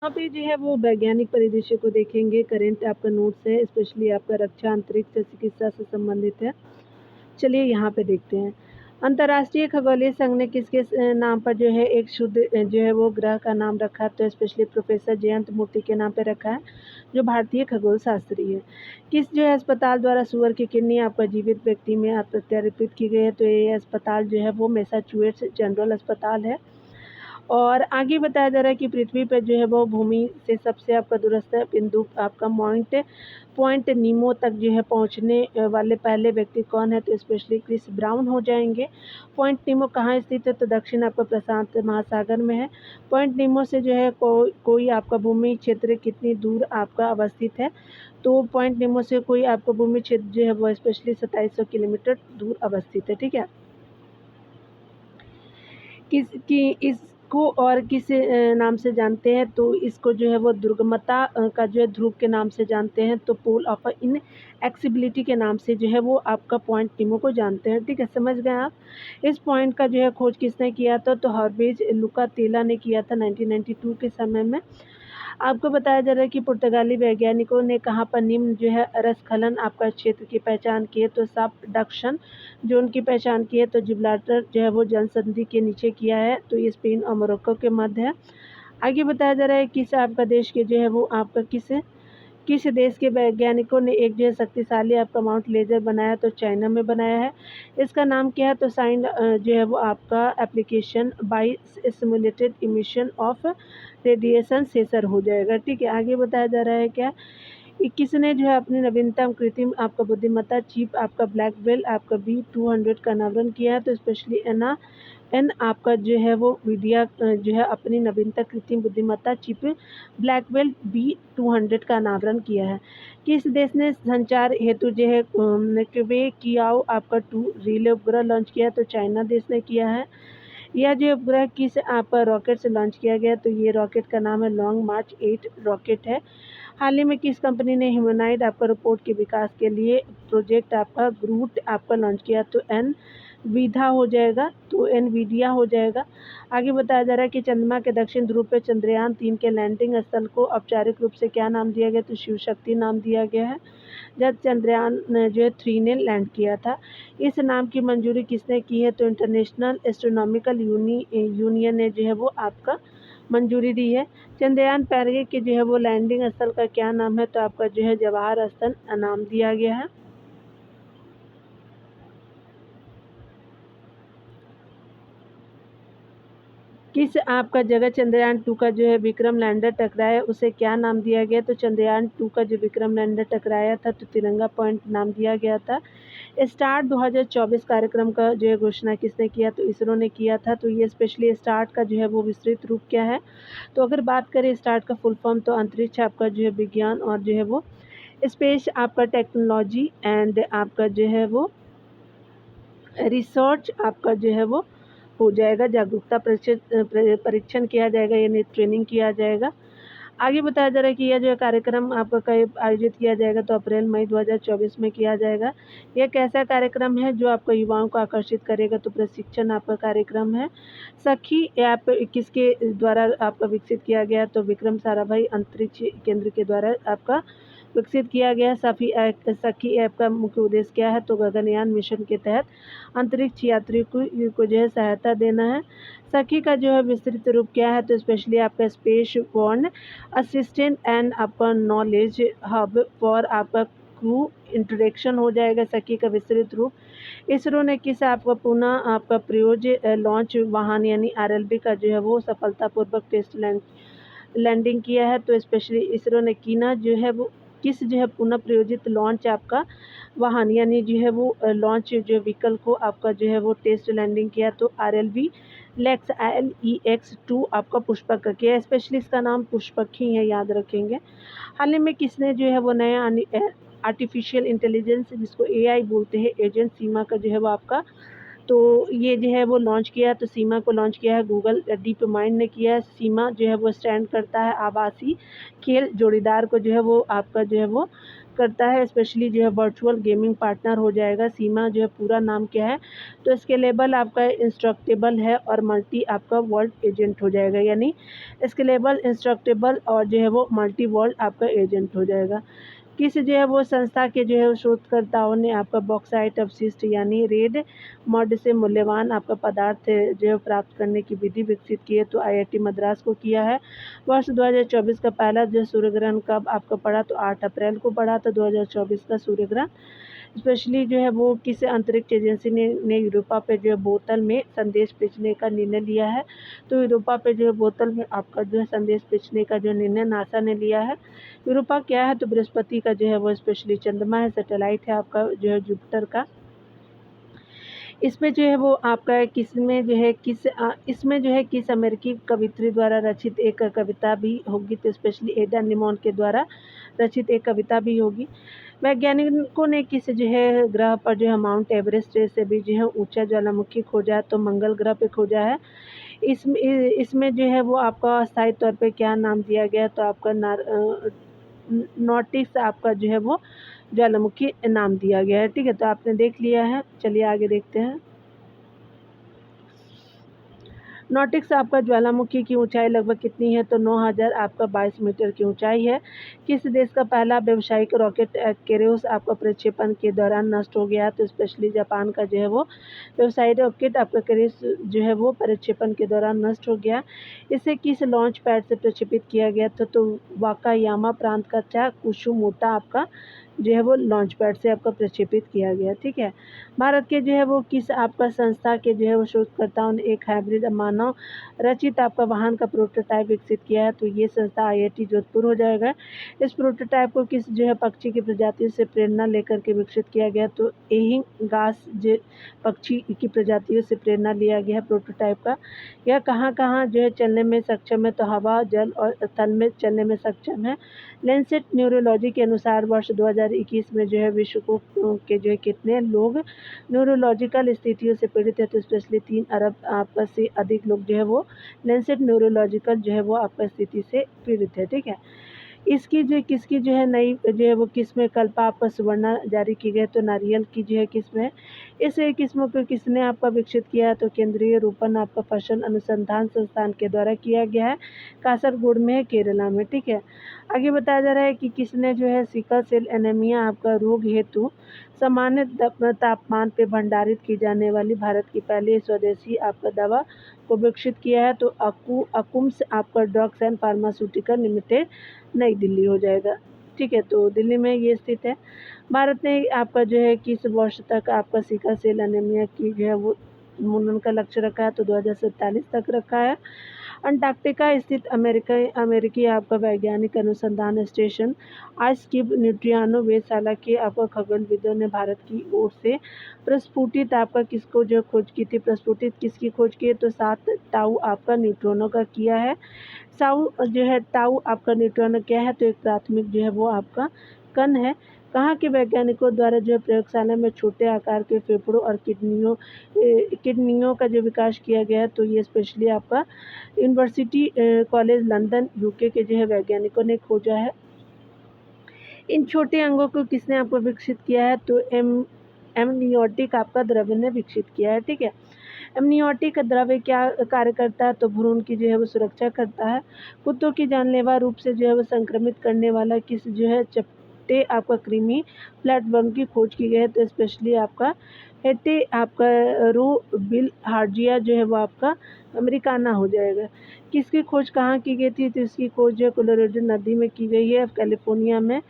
यहाँ पे जो है वो वैज्ञानिक परिदृश्य को देखेंगे, करंट आपका नोट्स है, स्पेशली आपका रक्षा, अंतरिक्ष, चिकित्सा से संबंधित है। चलिए यहाँ पे देखते हैं। अंतर्राष्ट्रीय खगोलीय संघ ने किसके नाम पर जो है एक शुद्ध जो है वो ग्रह का नाम रखा है, तो स्पेशली प्रोफेसर जयंत मूर्ति के नाम पे रखा है, जो भारतीय खगोल शास्त्री है। किस जो है अस्पताल द्वारा सुअर की किडनी आपका जीवित व्यक्ति में प्रत्यारोपित की गई है, तो ये अस्पताल जो है वो मैसाचुसेट्स जनरल अस्पताल है। और आगे बताया जा रहा है कि पृथ्वी पर जो है वो भूमि से सबसे आपका दूरस्थ बिंदु आपका पॉइंट पॉइंट नीमो तक जो है पहुंचने वाले पहले व्यक्ति कौन है, तो स्पेशली क्रिस ब्राउन हो जाएंगे। पॉइंट नीमो कहाँ स्थित है, तो दक्षिण आपका प्रशांत महासागर में है। पॉइंट नीमो से जो है कोई आपका भूमि क्षेत्र कितनी दूर आपका अवस्थित है, तो पॉइंट नीमो से कोई आपका भूमि क्षेत्र जो है वो स्पेशली 2700 किलोमीटर दूर अवस्थित है। ठीक है, इसको और किस नाम से जानते हैं, तो इसको जो है वो दुर्गमता का जो है ध्रुव के नाम से जानते हैं, तो पोल ऑफ इन एक्सिबिलिटी के नाम से जो है वो आपका पॉइंट नीमो को जानते हैं। ठीक है, समझ गए आप। इस पॉइंट का जो है खोज किसने किया था, तो हॉर्वेज लुकातेला ने किया था 1992 के समय में। आपको बताया जा रहा है कि पुर्तगाली वैज्ञानिकों ने कहाँ पर निम्न जो है रसखलन आपका क्षेत्र की पहचान की है, तो सबडक्शन जोन की पहचान की है, तो जिब्राल्टर जो है वो जलसंधि के नीचे किया है, तो ये स्पेन और मोरक्को के मध्य है। आगे बताया जा रहा है किस आपका देश के जो है वो आपका किस देश के वैज्ञानिकों ने एक जो है शक्तिशाली आपका माउंट लेजर बनाया, तो चाइना में बनाया है। इसका नाम क्या है, तो साइन जो है वो आपका application by simulated emission of radiation sensor हो जाएगा। ठीक है, आगे बताया जा रहा है क्या, 21 ने जो है अपनी नवीनतम कृत्रिम आपका बुद्धिमत्ता चिप आपका ब्लैकबेल आपका B200 का अनावरण किया है, तो स्पेशली एन आपका जो है वो मीडिया जो है अपनी नवीनतम कृत्रिम बुद्धिमत्ता चिप ब्लैकबेल B200 का अनावरण किया है। किस देश ने संचार हेतु जो है क्वे कियाओ आपका 2 रिले उपग्रह लॉन्च किया, तो चाइना देश ने किया है। यह जो उपग्रह किस आपका रॉकेट से लॉन्च किया गया, तो ये रॉकेट का नाम है लॉन्ग मार्च 8 रॉकेट है। हाल ही में किस कंपनी ने ह्यूमनॉइड आपका रोबोट के विकास के लिए प्रोजेक्ट आपका ग्रूट आपका लॉन्च किया, तो एनवीडिया हो जाएगा, तो एनवीडिया हो जाएगा। आगे बताया जा रहा है कि चंद्रमा के दक्षिण ध्रुव पर चंद्रयान 3 के लैंडिंग स्थल को औपचारिक रूप से क्या नाम दिया गया, तो शिव शक्ति नाम दिया गया है, जब चंद्रयान जो है 3 ने लैंड किया था। इस नाम की मंजूरी किसने की है, तो इंटरनेशनल एस्ट्रोनॉमिकल यूनियन ने जो है वो आपका मंजूरी दी है। चंद्रयान पहले के जो है वो लैंडिंग स्थल का क्या नाम है, तो आपका जो है जवाहर स्थल नाम दिया गया है। किस आपका जगह चंद्रयान 2 का जो है विक्रम लैंडर टकराया, उसे क्या नाम दिया गया, तो चंद्रयान 2 का जो विक्रम लैंडर टकराया था, तो तिरंगा पॉइंट नाम दिया गया था। स्टार्ट 2024 कार्यक्रम का जो है घोषणा किसने किया, तो इसरो ने किया था। तो ये स्पेशली स्टार्ट का जो है वो विस्तृत रूप क्या है, तो अगर बात करें स्टार्ट का फुल फॉर्म, तो अंतरिक्ष आपका जो है विज्ञान और जो है वो स्पेस आपका टेक्नोलॉजी एंड आपका जो है वो रिसर्च आपका जो है वो हो जाएगा। जागरूकता परीक्षण किया जाएगा, यानी ट्रेनिंग किया जाएगा। आगे बताया जा रहा है कि यह जो है कार्यक्रम आपका कब आयोजित किया जाएगा, तो अप्रैल मई 2024 में किया जाएगा। यह कैसा कार्यक्रम है जो आपका युवाओं को आकर्षित करेगा, तो प्रशिक्षण आपका कार्यक्रम है। सखी ऐप किसके द्वारा आपका विकसित किया गया, तो विक्रम साराभाई अंतरिक्ष केंद्र के द्वारा आपका विकसित किया गया। सखी ऐप का मुख्य उद्देश्य क्या है, तो गगनयान मिशन के तहत अंतरिक्ष यात्री को जो है सहायता देना है। सखी का जो है विस्तृत रूप क्या है, तो स्पेशली आपका स्पेस बॉर्न असिस्टेंट एंड आपका नॉलेज हब फॉर आपका क्रू इंटरेक्शन हो जाएगा सखी का विस्तृत रूप। इसरो ने किस आपका पुनः आपका प्रयोज लॉन्च वाहन यानी आरएलवी का जो है वो सफलतापूर्वक टेस्ट लैंडिंग किया है, तो स्पेशली इसरो ने कीना जो है वो किस जो है पुनः प्रयोजित लॉन्च आपका वाहन यानी जो है वो लॉन्च जो व्हीकल को आपका जो है वो टेस्ट लैंडिंग किया, तो RLV LEX-2 आपका पुष्पक का किया। स्पेशली इसका नाम पुष्पक ही है, याद रखेंगे। हाल ही में किसने जो है वो नया आर्टिफिशियल इंटेलिजेंस जिसको AI बोलते हैं एजेंट सीमा का जो है वो आपका, तो ये जो है वो लॉन्च किया है, तो सीमा को लॉन्च किया है गूगल डीप माइंड ने किया है। सीमा जो है वो स्टैंड करता है आभासी खेल जोड़ीदार को जो है वो आपका जो है वो करता है, स्पेशली जो है वर्चुअल गेमिंग पार्टनर हो जाएगा। सीमा जो है पूरा नाम क्या है, तो स्केलेबल आपका इंस्ट्रक्टेबल है और मल्टी आपका वर्ल्ड एजेंट हो जाएगा, यानी स्केलेबल, इंस्ट्रक्टेबल और जो है वो मल्टी वर्ल्ड आपका एजेंट हो जाएगा। किस जो है वो संस्था के जो है शोधकर्ताओं ने आपका बॉक्साइट अपशिष्ट यानी रेड मड से मूल्यवान आपका पदार्थ जो है प्राप्त करने की विधि विकसित की है, तो आईआईटी मद्रास को किया है। वर्ष 2024 का पहला जो सूर्य ग्रहण कब आपका पड़ा, तो 8 अप्रैल को पड़ा था 2024 का सूर्य ग्रहण। स्पेशली जो है वो किस अंतरिक्ष एजेंसी ने यूरोपा पे जो है बोतल में संदेश भेजने का निर्णय लिया है, तो यूरोपा पे जो है बोतल में आपका जो है संदेश भेजने का जो निर्णय नासा ने लिया है। यूरोपा क्या है, तो बृहस्पति का जो है वो स्पेशली चंद्रमा है, सैटेलाइट है आपका जो है जुपिटर का। इसमें जो है वो आपका किसमें जो है इसमें जो है किस अमेरिकी कवित्री द्वारा रचित एक कविता भी होगी, तो स्पेशली एडा निमोन के द्वारा रचित एक कविता भी होगी। वैज्ञानिकों ने किस जो है ग्रह पर जो है माउंट एवरेस्ट से भी जो है ऊंचा ज्वालामुखी खोजा, तो मंगल ग्रह पे खोजा है। इसमें जो है वो आपका अस्थायी तौर पे क्या नाम दिया गया, तो आपका नॉटिक्स आपका जो है वो ज्वालामुखी नाम दिया गया है। ठीक है, तो आपने देख लिया है, चलिए आगे देखते हैं। नॉटिक्स आपका ज्वालामुखी की ऊंचाई लगभग कितनी है, तो 9000 आपका 22 मीटर की ऊंचाई है। किस देश का पहला व्यावसायिक रॉकेट केरोस आपका प्रक्षेपण के दौरान नष्ट हो गया, तो स्पेशली जापान का जो है वो व्यावसायिक रॉकेट आपका केरोस जो है वो प्रक्षेपण के दौरान नष्ट हो गया। इसे किस लॉन्च पैड से प्रक्षेपित किया गया था, तो वाकायामा प्रांत का कुशुमोटा आपका जो है वो लॉन्च पैड से आपका प्रक्षेपित किया गया। ठीक है, भारत के जो है वो किस आपका संस्था के जो है वो शोधकर्ताओं ने एक हाइब्रिड मानव रचित आपका वाहन का प्रोटोटाइप विकसित किया है, तो ये संस्था आईआईटी जोधपुर हो जाएगा। इस प्रोटोटाइप को किस जो है पक्षी की प्रजातियों से प्रेरणा लेकर के विकसित किया गया, तो एहिंग घास पक्षी की प्रजातियों से प्रेरणा लिया गया है प्रोटोटाइप का। यह कहाँ कहाँ जो है चलने में सक्षम है, तो हवा, जल और थल में चलने में सक्षम है। लेंसेट न्यूरोलॉजी के अनुसार वर्ष 2021 में जो है विश्व के जो है कितने लोग न्यूरोलॉजिकल स्थितियों से पीड़ित है, तो स्पेशली 3 अरब आपका से अधिक लोग जो है वो लेंसेट न्यूरोलॉजिकल जो है वो आपका स्थिति से पीड़ित है। ठीक है, इसकी जो किसकी जो है नई जो है वो किस्में कल्पा आपका सुवर्णा जारी की गई, तो नारियल की जो है किस्म है। इस किस्मों को किसने आपका विकसित किया है, तो केंद्रीय रोपण आपका फसल अनुसंधान संस्थान के द्वारा किया गया है, कासरगोड में है, केरला में। ठीक है, आगे बताया जा रहा है कि किसने जो है सिकल सेल एनीमिया आपका रोग हेतु सामान्य तापमान पे भंडारित की जाने वाली भारत की पहली स्वदेशी आपका दवा को विकसित किया है, तो अकुम्स आपका ड्रग्स एंड फार्मास्यूटिकल लिमिटेड नई दिल्ली हो जाएगा। ठीक है, तो दिल्ली में ये स्थित है। भारत ने आपका जो है किस वर्ष तक आपका सिकल सेल एनीमिया की जो है वो उन्मूलन का लक्ष्य रखा है, तो 2047 तक रखा है। अंटार्कटिका स्थित अमेरिकी आपका वैज्ञानिक अनुसंधान स्टेशन आइसक्यूब न्यूट्रिनो वेधशाला के आपका खगोलविदों ने भारत की ओर से प्रस्फुटित आपका किसको जो खोज की थी, प्रस्फुटित किसकी खोज की है, तो 7 टाउ आपका न्यूट्रॉनों का किया है। जो है टाउ आपका न्यूट्रॉन क्या है, तो एक प्राथमिक जो है वो आपका कण है। कहाँ के वैज्ञानिकों द्वारा जो है प्रयोगशाला में छोटे आकार के फेफड़ों और किडनियों का जो विकास किया गया है, तो ये स्पेशली आपका यूनिवर्सिटी कॉलेज लंदन यूके के जो है वैज्ञानिकों ने खोजा है। इन छोटे अंगों को किसने आपको विकसित किया है, तो एमनियोटिक आपका द्रव्य ने विकसित किया है। ठीक है, एमनियोटिक द्रव्य क्या कार्य करता है, तो भ्रूण की जो है वो सुरक्षा करता है। कुत्तों की जानलेवा रूप से जो है वो संक्रमित करने वाला किस जो है चपटे आपका कृमि प्लेटफॉर्म की खोज की गई है, तो स्पेशली आपका हेटे आपका रो बिल हार्जिया जो है वो आपका अमेरिकाना हो जाएगा। किसकी खोज कहाँ की गई थी, तो इसकी खोज जो है कोलोराडो नदी में की गई है, कैलिफोर्निया में।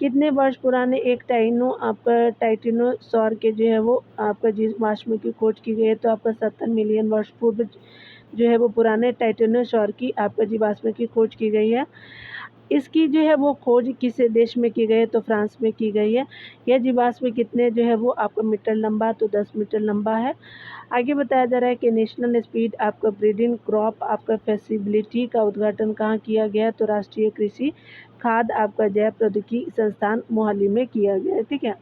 कितने वर्ष पुराने एक टाइटेनोसॉर के जो है वो आपका जीवाश्म की खोज की गई है, तो आपका 70 मिलियन वर्ष पूर्व जो है वो पुराने टाइटेनोसॉर की आपका जीवाश्म की खोज की गई है। इसकी जो है वो खोज किस देश में की गई है, तो फ्रांस में की गई है। यह जीवाश्म कितने जो है वो आपका मीटर लंबा, तो 10 मीटर लंबा है। आगे बताया जा रहा है कि नेशनल स्पीड आपका ब्रीडिंग क्रॉप आपका फैसिलिटी का उद्घाटन कहाँ किया गया है, तो राष्ट्रीय कृषि खाद्य आपका जैव प्रौद्योगिकी संस्थान मोहाली में किया गया है। ठीक है,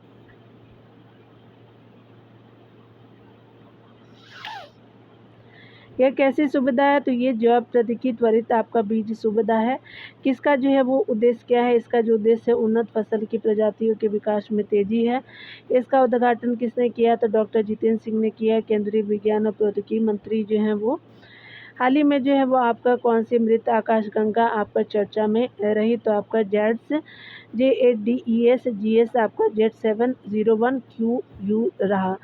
यह कैसी सुविधा है? तो ये जैव प्रौद्योगिकी त्वरित आपका बीज सुविधा है। किसका जो है वो उद्देश्य क्या है? इसका जो उद्देश्य है उन्नत फसल की प्रजातियों के विकास में तेजी है। इसका उद्घाटन किसने किया? तो डॉक्टर जितेंद्र सिंह ने किया। केंद्रीय विज्ञान और प्रौद्योगिकी मंत्री जो हैं वो हाल ही में जो है वो आपका कौन सी मृत आकाशगंगा आपका चर्चा में रही? तो आपका JADES आपका Z701QU रहा।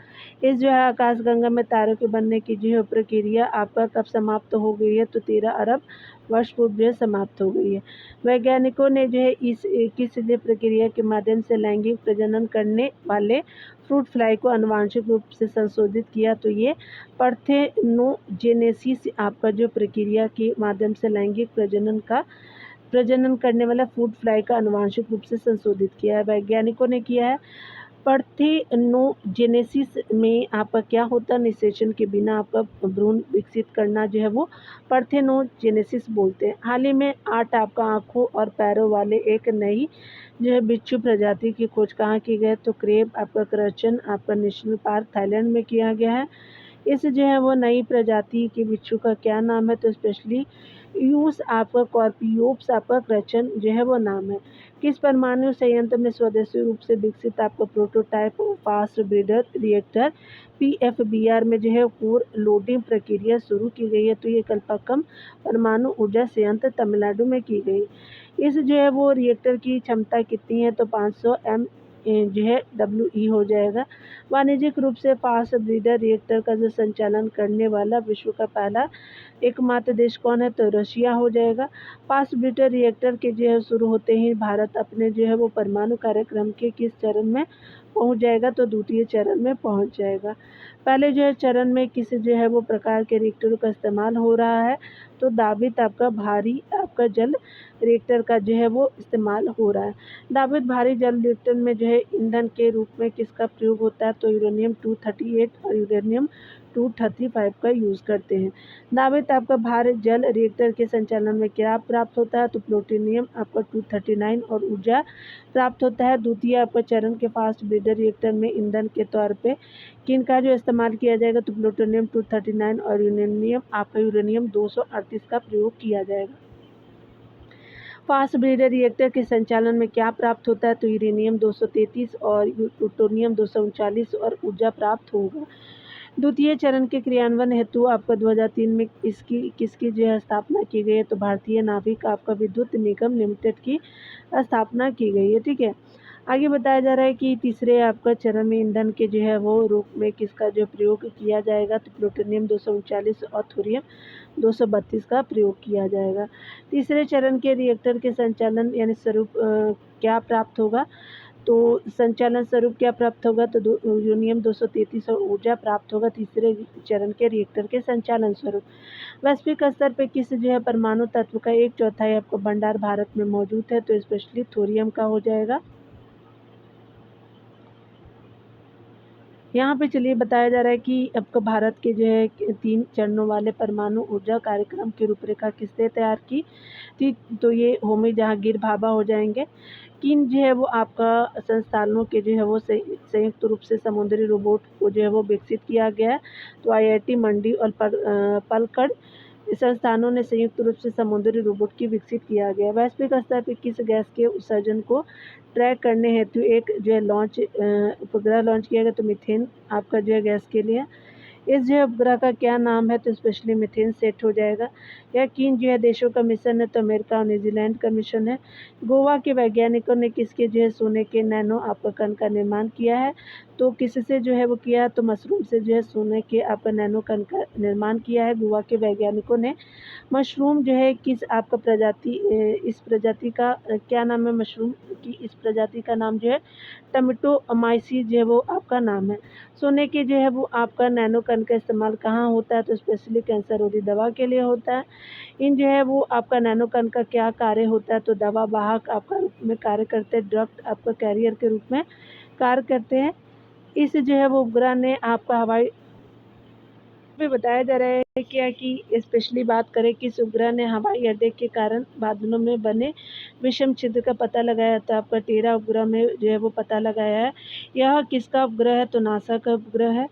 इस जो है आकाशगंगा में तारों के बनने की जो है प्रक्रिया आपका कब समाप्त हो गई है? तो 13 अरब वर्ष पूर्व जो है समाप्त हो गई है। वैज्ञानिकों ने जो है इस किस जो प्रक्रिया के माध्यम से लैंगिक प्रजनन करने वाले फ्रूट फ्लाई को आनुवांशिक रूप से संशोधित किया? तो ये पार्थेनोजेनेसिस आपका जो प्रक्रिया के माध्यम से लैंगिक प्रजनन करने वाला फ्रूट फ्लाई का आनुवांशिक रूप से संशोधित किया है। वैज्ञानिकों ने किया है। पार्थेनोजेनेसिस में आपका क्या होता है? निषेचन के बिना आपका भ्रूण विकसित करना जो है वो पार्थेनोजेनेसिस बोलते हैं। हाल ही में 8 आपका आँखों और पैरों वाले एक नई जो है बिच्छू प्रजाति की खोज कहाँ की गई? तो क्रेब आपका क्रचन आपका नेशनल पार्क थाईलैंड में किया गया है। इस जो है वो नई प्रजाति के बिच्छू का क्या नाम है? तो स्पेशली यूस आपका कॉर्पियोप्स आपका क्रचन जो है वो नाम है। किस परमाणु संयंत्र में स्वदेशी रूप से विकसित आपका prototype fast breeder reactor PFBR में जो है कोर लोडिंग प्रक्रिया शुरू की गई है? तो ये कल्पाकम परमाणु ऊर्जा संयंत्र तमिलनाडु में की गई। इस जो है वो रिएक्टर की क्षमता कितनी है? तो 500 M जो है WE हो जाएगा। वाणिज्यिक रूप से फास्ट ब्रीडर रिएक्टर का जो संचालन करने वाला विश्व का पहला एकमात्र देश कौन है? तो रशिया हो जाएगा। फास्ट ब्रीडर रिएक्टर के जो है शुरू होते ही भारत अपने जो है वो परमाणु कार्यक्रम के किस चरण में पहुंच जाएगा? तो द्वितीय चरण में पहुंच जाएगा। पहले जो है चरण में किस जो है वो प्रकार के रिएक्टरों का इस्तेमाल हो रहा है? तो दाबित आपका भारी आपका जल रिएक्टर का जो है वो इस्तेमाल हो रहा है। दाबित भारी जल रिएक्टर में जो है ईंधन के रूप में किसका प्रयोग होता है? तो यूरेनियम 238 और यूरेनियम 235 का यूज़ करते हैं। दाबित आपका भारी जल रिएक्टर के संचालन में क्या प्राप्त होता है? तो प्लूटोनियम आपका 239 और ऊर्जा प्राप्त होता है। द्वितीय आपका चरण के फास्ट ब्रीडर रिएक्टर में ईंधन के तौर पे किन का जो इस्तेमाल किया जाएगा? तो प्लूटोनियम 239 और यूरेनियम 238 का प्रयोग किया जाएगा। फास्ट ब्रीडर रिएक्टर के संचालन में क्या प्राप्त होता है? तो यूरेनियम 233 और प्लूटोनियम 239 और ऊर्जा प्राप्त होगा। द्वितीय चरण के क्रियान्वयन हेतु आपका 2003 में किसकी जो है स्थापना की गई है? तो भारतीय नाभिक आपका विद्युत निगम लिमिटेड की स्थापना की गई है। ठीक है, आगे बताया जा रहा है कि तीसरे आपका चरण में ईंधन के जो है वो रूप में किसका जो प्रयोग किया जाएगा? तो प्लूटोनियम 239 और थोरियम 232 का प्रयोग किया जाएगा। तीसरे चरण के रिएक्टर के संचालन यानी स्वरूप क्या प्राप्त होगा? तो संचालन स्वरूप क्या प्राप्त होगा? तो यूरेनियम 233 और ऊर्जा प्राप्त होगा तीसरे चरण के रिएक्टर के संचालन स्वरूप। वैश्विक स्तर पे किस जो है परमाणु तत्व का 1/4 आपका भंडार भारत में मौजूद है? तो स्पेशली थोरियम का हो जाएगा। यहाँ पे चलिए बताया जा रहा है कि आपका भारत के जो है 3 चरणों वाले परमाणु ऊर्जा कार्यक्रम की रूपरेखा किसने तैयार की थी? तो ये होमी जहांगीर भाभा हो जाएंगे। किन जो है वो आपका संस्थानों के जो है वो संयुक्त रूप से समुद्री रोबोट को जो है वो विकसित किया गया है? तो IIT मंडी और पलक्कड़ संस्थानों ने संयुक्त रूप से समुद्री रोबोट की विकसित किया गया। वैश्विक स्तर पर किस गैस के उत्सर्जन को ट्रैक करने हेतु एक जो है उपग्रह लॉन्च किया गया? तो मीथेन आपका जो है गैस के लिए। इस जो है उपग्रह का क्या नाम है? तो स्पेशली मीथेन सेट हो जाएगा। यह किन जो है देशों का मिशन है? तो अमेरिका और न्यूजीलैंड का मिशन है। गोवा के वैज्ञानिकों ने किसके जो है सोने के नैनो आपका कण का निर्माण किया है? तो किससे जो है वो किया है? तो मशरूम से जो है सोने के आपका नैनो कण का निर्माण किया है गोवा के वैज्ञानिकों ने। मशरूम जो है किस आपका प्रजाति इस प्रजाति का क्या नाम है? मशरूम की इस प्रजाति का नाम जो है टमेटोमाइसीस जो है वो आपका नाम है। सोने के जो है वो आपका नैनो कण का इस्तेमाल कहाँ होता है? तो स्पेशली कैंसर रोधी दवा के लिए होता है। इन जो है वो आपका नैनो कण का क्या कार्य होता है? तो दवा वाहक आपका रूप में कार्य करते हैं, ड्रग आपका कैरियर के रूप में कार्य करते हैं। इस जो है वो उपग्रह ने आपका हवाई में बताया जा रहा है क्या कि स्पेशली बात करें किस उपग्रह ने हवाई अड्डे के कारण बादलों में बने विषम छिद्र का पता लगाया? तो आपका 13 उपग्रह में जो है वो पता लगाया है। यह किसका उपग्रह है? तो नासा का उपग्रह है।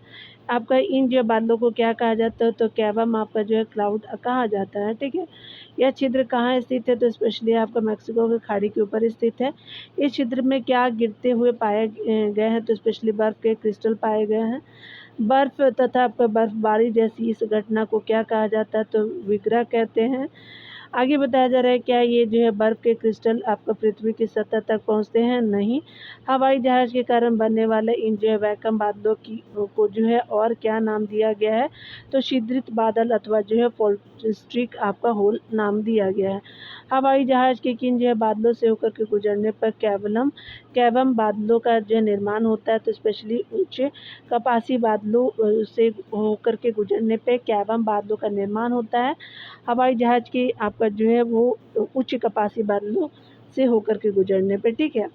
आपका इन जो बादलों को क्या कहा जाता है, तो कैवम आपका जो है क्लाउड कहा जाता है, ठीक है। यह छिद्र कहाँ स्थित है, तो स्पेशली आपका मैक्सिको की खाड़ी के ऊपर स्थित है। इस छिद्र में क्या गिरते हुए पाए गए हैं, तो स्पेशली बर्फ के क्रिस्टल पाए गए हैं। बर्फ तथा आपका बर्फबारी जैसी इस घटना को क्या कहा जाता है, तो विग्रह कहते हैं। आगे बताया जा रहा है, क्या ये जो है बर्फ के क्रिस्टल आपका पृथ्वी की सतह तक पहुंचते हैं? नहीं। हवाई जहाज के कारण बनने वाले इन जो है वैक्यूम बादलों की को जो है और क्या नाम दिया गया है, तो शीतृत बादल अथवा जो है फॉल्स्ट्रिक आपका होल नाम दिया गया है। हवाई जहाज के किन जो है बादलों से होकर के गुजरने पर कैवम बादलों का जो है निर्माण होता है, तो स्पेशली ऊंचे कपासी बादलों से होकर के गुजरने पे कैवम बादलों का निर्माण होता है। हवाई जहाज की आपका जो है वो उच्च कपासी बादलों से होकर के गुजरने पे, ठीक है।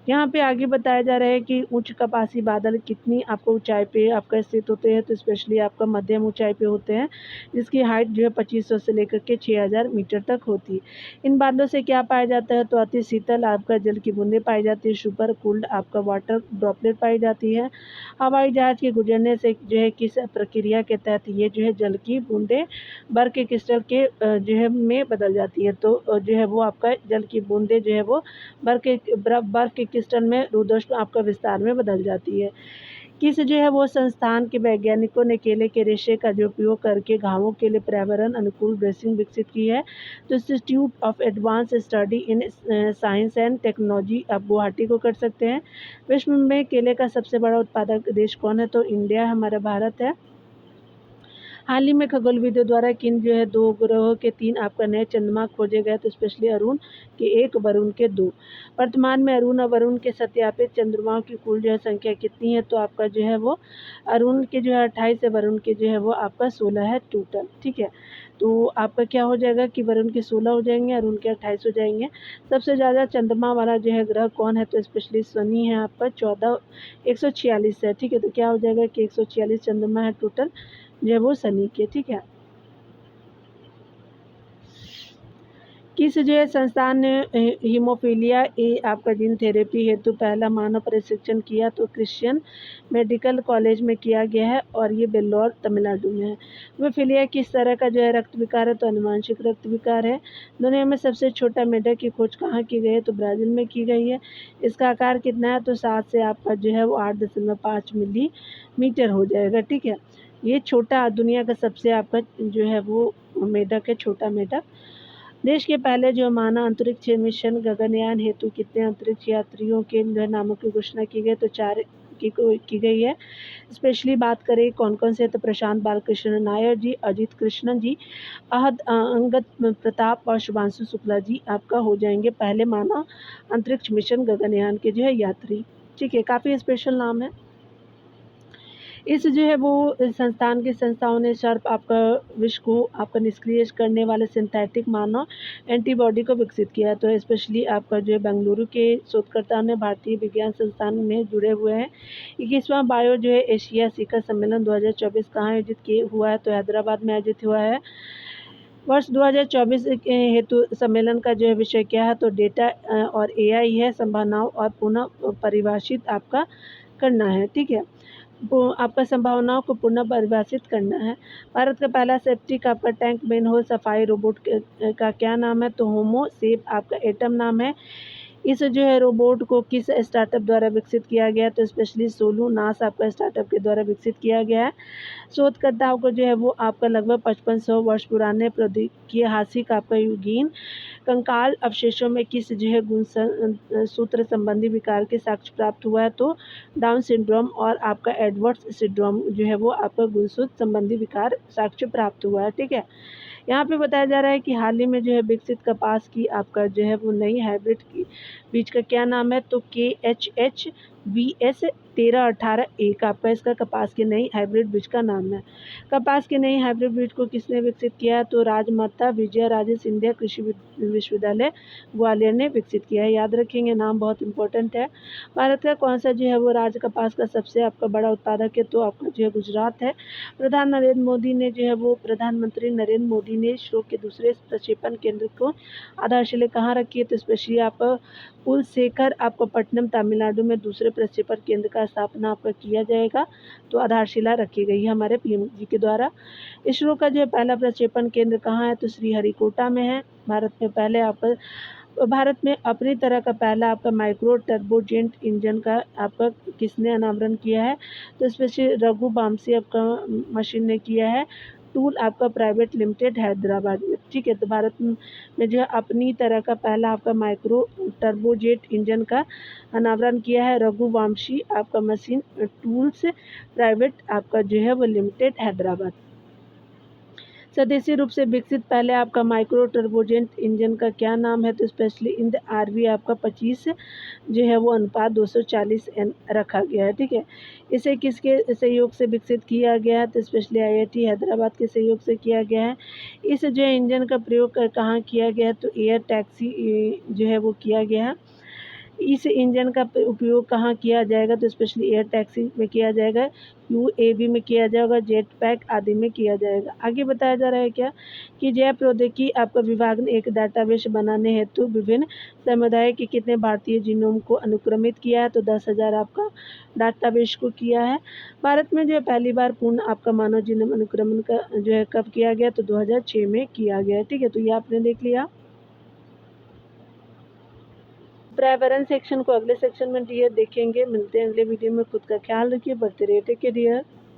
यहाँ पे आगे बताया जा रहा है कि उच्च कपासी बादल कितनी आपको ऊंचाई पे आपका स्थित होते हैं, तो स्पेशली आपका मध्यम ऊंचाई पे होते हैं, जिसकी हाइट जो है 2500 से लेकर के 6000 मीटर तक होती है। इन बादलों से क्या पाया जाता है, तो अति शीतल आपका जल की बूंदें पाई जाती है, सुपर कूल्ड आपका वाटर ड्रॉपलेट पाई जाती है। हवाई जहाज के गुजरने से जो है किस प्रक्रिया के तहत ये जो है जल की बूंदें बर्फ के क्रिस्टल के जो है में बदल जाती है, तो जो है वो आपका जल की बूंदें जो है वो बर्फ के क्रिस्टल में रुद्धोष्म आपका विस्तार में बदल जाती है। किस जो है वो संस्थान के वैज्ञानिकों ने केले के रेशे का जो उपयोग करके घावों के लिए पर्यावरण अनुकूल ड्रेसिंग विकसित की है, तो institute of advance study in science and technology आप गुवाहाटी को कर सकते हैं। विश्व में केले का सबसे बड़ा उत्पादक देश कौन है, तो इंडिया हमारा भारत है। हाल ही में खगोलविदों द्वारा किन जो है 2 ग्रहों के 3 आपका नए चंद्रमा खोजे गए, तो स्पेशली अरुण के 1 वरुण के 2। वर्तमान में अरुण और वरुण के सत्यापित चंद्रमाओं की कुल जो है संख्या कितनी है, तो आपका जो है वो अरुण के जो है 28 है, वरुण के जो है वो आपका 16 है टोटल, ठीक है। तो आपका क्या हो जाएगा कि वरुण के 16 हो जाएंगे, अरुण के 28 हो जाएंगे। सबसे ज़्यादा चंद्रमा वाला जो है ग्रह कौन है, तो स्पेशली शनि है आपका 146 है, ठीक है। तो क्या हो जाएगा कि 146 चंद्रमा है टोटल जो है वो शनि के, ठीक है। किस जो है संस्थान ने हीमोफीलिया ए आपका जीन थेरेपी हेतु पहला मानव प्रशिक्षण किया, तो क्रिश्चियन मेडिकल कॉलेज में किया गया है और ये बेल्लोर तमिलनाडु में है। हीमोफीलिया किस तरह का जो है रक्त विकार है, तो अनुवांशिक रक्त विकार है। दुनिया में सबसे छोटा मेढक की खोज कहाँ की गई है, तो ब्राज़ील में की गई है। इसका आकार कितना है, तो 7 से आपका जो है वो 8.5 मिलीमीटर हो जाएगा, ठीक है। ये छोटा दुनिया का सबसे आपका जो है वो मेढक है, छोटा मेढक। देश के पहले जो मानव अंतरिक्ष मिशन गगनयान हेतु कितने अंतरिक्ष यात्रियों के नामों की घोषणा की गई, तो 4 की गई है। स्पेशली बात करें कौन कौन से, तो प्रशांत बालकृष्ण नायर जी, अजित कृष्णन जी, अंगद प्रताप और शुभांशु शुक्ला जी आपका हो जाएंगे पहले मानव अंतरिक्ष मिशन गगनयान के जो है यात्री, ठीक है। काफ़ी स्पेशल नाम है। इस जो है वो संस्थान के संस्थाओं ने सर्प आपका विष को आपका निष्क्रिय करने वाले सिंथेटिक मानव एंटीबॉडी को विकसित किया, तो स्पेशली आपका जो है बेंगलुरु के शोधकर्ताओं ने भारतीय विज्ञान संस्थान में जुड़े हुए हैं। 21वां बायो जो है एशिया शिखर सम्मेलन 2024 कहाँ आयोजित किए हुआ है, तो हैदराबाद में आयोजित हुआ है। वर्ष 2024 हेतु सम्मेलन का जो है विषय क्या है, तो डेटा और एआई है, संभावनाओं और पुनः परिभाषित आपका करना है, ठीक है। वो आपका संभावनाओं को पुनः परिभाषित करना है। भारत का पहला सेप्टिक आपका टैंक मैनहोल सफाई रोबोट का क्या नाम है, तो होमो सेप आपका एटम नाम है। इस जो है रोबोट को किस स्टार्टअप द्वारा विकसित किया गया है, तो स्पेशली सोलू नास आपका स्टार्टअप के द्वारा विकसित किया गया है। शोधकर्ताओं को जो है वो आपका लगभग 5500 वर्ष पुराने प्रौद्योगिकी हासिक आपका युगीन कंकाल अवशेषों में किस जो है सूत्र संबंधी विकार के साक्ष्य प्राप्त हुआ है, तो डाउन सिंड्रोम और आपका एडवर्ड्स सिंड्रोम जो है वो आपका गुणसूत्र संबंधी विकार साक्ष्य प्राप्त हुआ है, ठीक है। यहाँ पे बताया जा रहा है कि हाल ही में जो है विकसित कपास की आपका जो है वो नई हाइब्रिड की बीज का क्या नाम है, तो KHHVS 1318 आपका इसका कपास की नई हाइब्रिड बीज का नाम है। कपास की नई हाइब्रिड बीज को किसने विकसित किया है, तो राजमाता विजया राजे सिंधिया कृषि विश्वविद्यालय ग्वालियर ने विकसित किया है। याद रखेंगे, नाम बहुत इंपॉर्टेंट है। भारत का कौन सा जो है वो राज्य कपास का सबसे आपका बड़ा उत्पादक है, तो आपका जो है गुजरात है। प्रधानमंत्री नरेंद्र मोदी ने इसरो के दूसरे प्रक्षेपण केंद्र को आधारशिला कहाँ रखी है, तो स्पेशली आप कुलशेखर आपको पट्टनम तमिलनाडु में दूसरे प्रक्षेपण केंद्र का स्थापना आपका किया जाएगा, तो आधारशिला रखी गई है हमारे पीएम जी के द्वारा। इसरो का जो है पहला प्रक्षेपण केंद्र कहाँ है, तो श्रीहरिकोटा में है। भारत में अपनी तरह का पहला आपका माइक्रो टर्बोजेट इंजन का आपका किसने अनावरण किया है, तो इसमें रघुवंशी आपका मशीन ने किया है। टूल आपका प्राइवेट लिमिटेड हैदराबाद में, ठीक है। तो भारत में जो है अपनी तरह का पहला आपका माइक्रो टर्बोजेट इंजन का अनावरण किया है रघुवंशी आपका मशीन टूल्स प्राइवेट आपका जो है वो लिमिटेड हैदराबाद। स्वदेशी रूप से विकसित पहले आपका माइक्रो टर्बोजेट इंजन का क्या नाम है, तो स्पेशली इन द आरवी आपका 25 जो है वो अनुपात 240 रखा गया है, ठीक है। इसे किसके सहयोग से विकसित किया गया है, तो स्पेशली आईआईटी हैदराबाद के सहयोग से किया गया है। इस जो है इंजन का प्रयोग कहाँ किया गया है, तो एयर टैक्सी जो है वो किया गया है। इस इंजन का उपयोग कहाँ किया जाएगा, तो स्पेशली एयर टैक्सी में किया जाएगा, यूएवी में किया जाएगा, जेट पैक आदि में किया जाएगा। आगे बताया जा रहा है क्या कि जैव प्रौद्योगिकी आपका विभाग ने एक डाटाबेस बनाने हेतु विभिन्न समुदाय के कितने भारतीय जीनोम को अनुक्रमित किया है, तो 10,000 आपका डाटाबेस को किया है। भारत में जो है पहली बार पूर्ण आपका मानव जीनोम अनुक्रमण का जो है कब किया गया, तो 2006 में किया गया, ठीक है। तो ये आपने देख लिया। पर्यावरण सेक्शन को अगले सेक्शन में डियर देखेंगे। मिलते हैं अगले वीडियो में। खुद का ख्याल रखिए। बढ़ते रहिए। Take care dear.